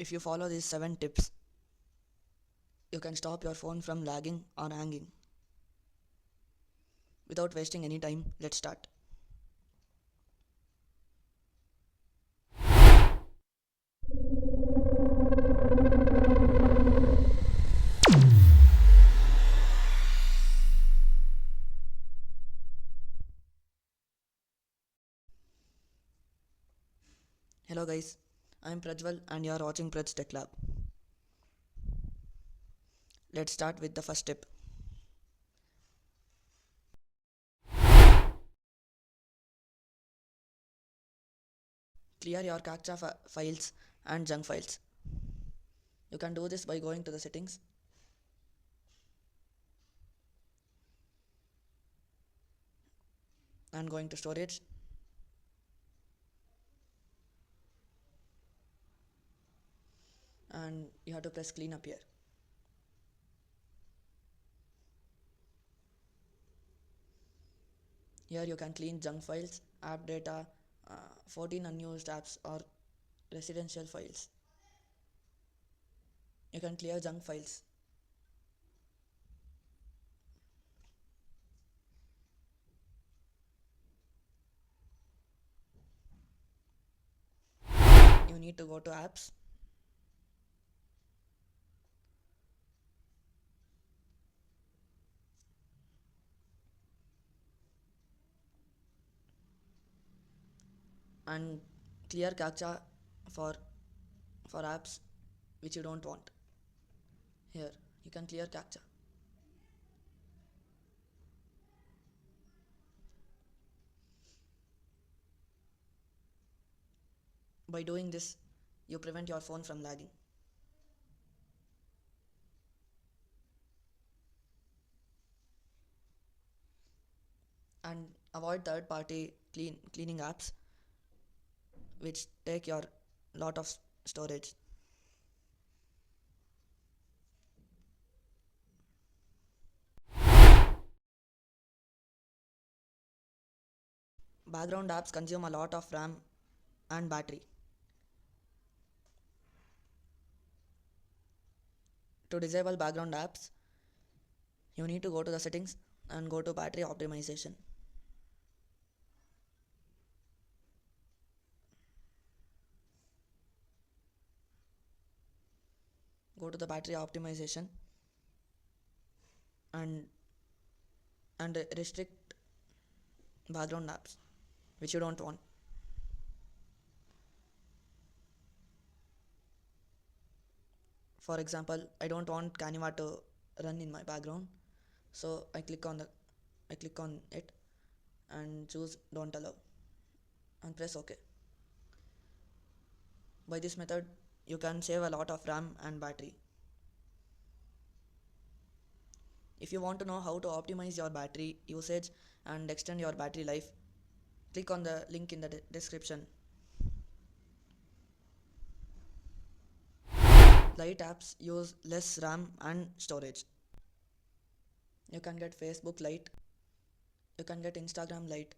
If you follow these 7 tips, you can stop your phone from lagging or hanging. Without wasting any time, let's start. Hello guys, I am Prajwal and you are watching Praj Tech Lab. Let's start with the first tip. Clear your captcha files and junk files. You can do this by going to the settings and going to storage and you have to press clean up here. Here you can clean junk files, app data, 14 unused apps or residential files. You can clear junk files. You need to go to apps and clear captcha for for apps which you don't want. Here you can clear captcha. By doing this, you prevent your phone from lagging. And avoid third party cleaning apps which take your lot of storage. Background apps consume a lot of RAM and battery. To disable background apps, you need to go to the settings and go to battery optimization. Go to the battery optimization and restrict background apps which you don't want. For example, I don't want Canva to run in my background, so I click on it and choose don't allow and press OK. By this method, you can save a lot of RAM and battery. If you want to know how to optimize your battery usage and extend your battery life, click on the link in the description. Lite apps use less RAM and storage. You can get Facebook Lite, you can get Instagram Lite,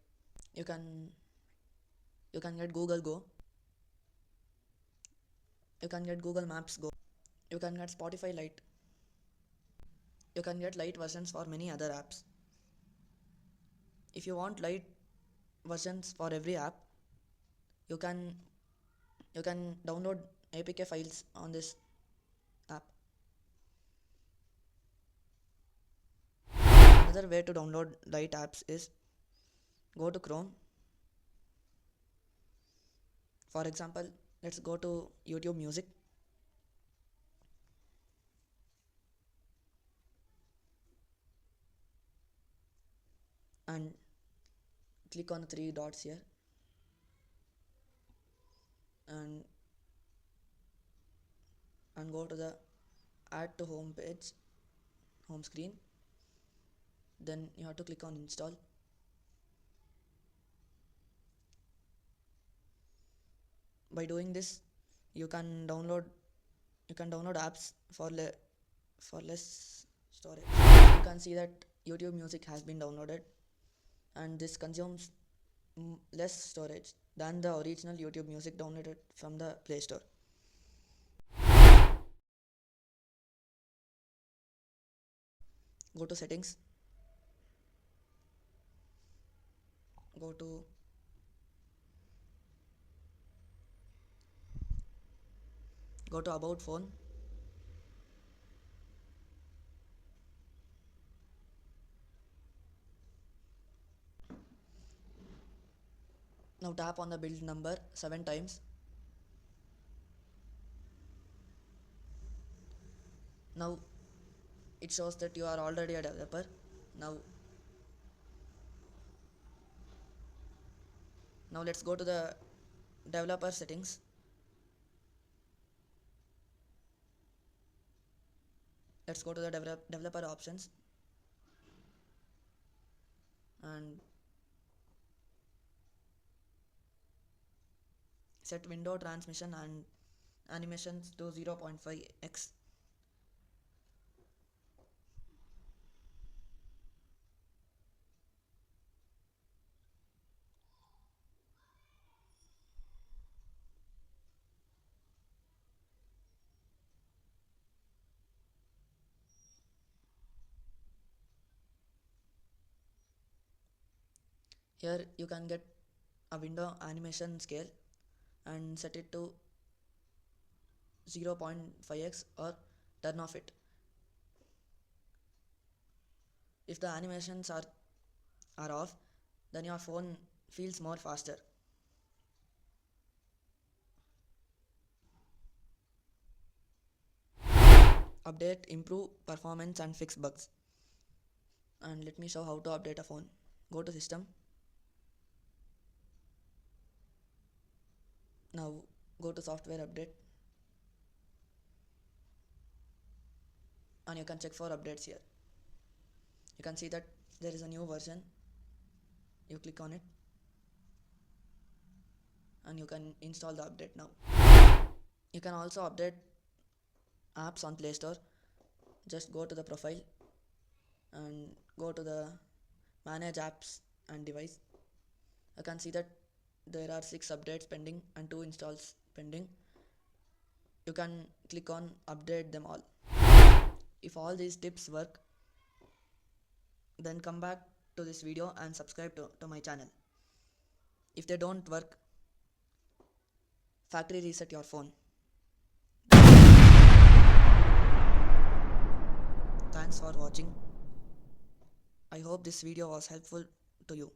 you can get Google Go, you can get Google Maps Go, you can get Spotify Lite, you can get Lite versions for many other apps. If you want Lite versions for every app, you can download APK files on this app. Another way to download Lite apps is go to Chrome. For example, let's go to YouTube Music and click on the 3 dots here and go to the add to home page, home screen. Then you have to click on install. By doing this, you can download apps for less storage. You can see that YouTube Music has been downloaded and this consumes less storage than the original YouTube Music downloaded from the Play Store. Go to settings, go to about phone. Now tap on the build number 7 times. Now it shows that you are already a developer. Now let's go to the developer settings. Let's go to the developer options and set window transmission and animations to 0.5x. Here you can get a window animation scale and set it to 0.5x or turn off it. If the animations are off, then your phone feels more faster. Update, improve performance and fix bugs. And let me show how to update a phone. Go to system. Now go to software update and you can check for updates here. You can see that there is a new version. You click on it and you can install the update now. You can also update apps on Play Store. Just go to the profile and go to the manage apps and device. You can see that there are 6 updates pending and 2 installs pending. You can click on update them all. If all these tips work, then come back to this video and subscribe to my channel. If they don't work, factory reset your phone. Thanks for watching. I hope this video was helpful to you.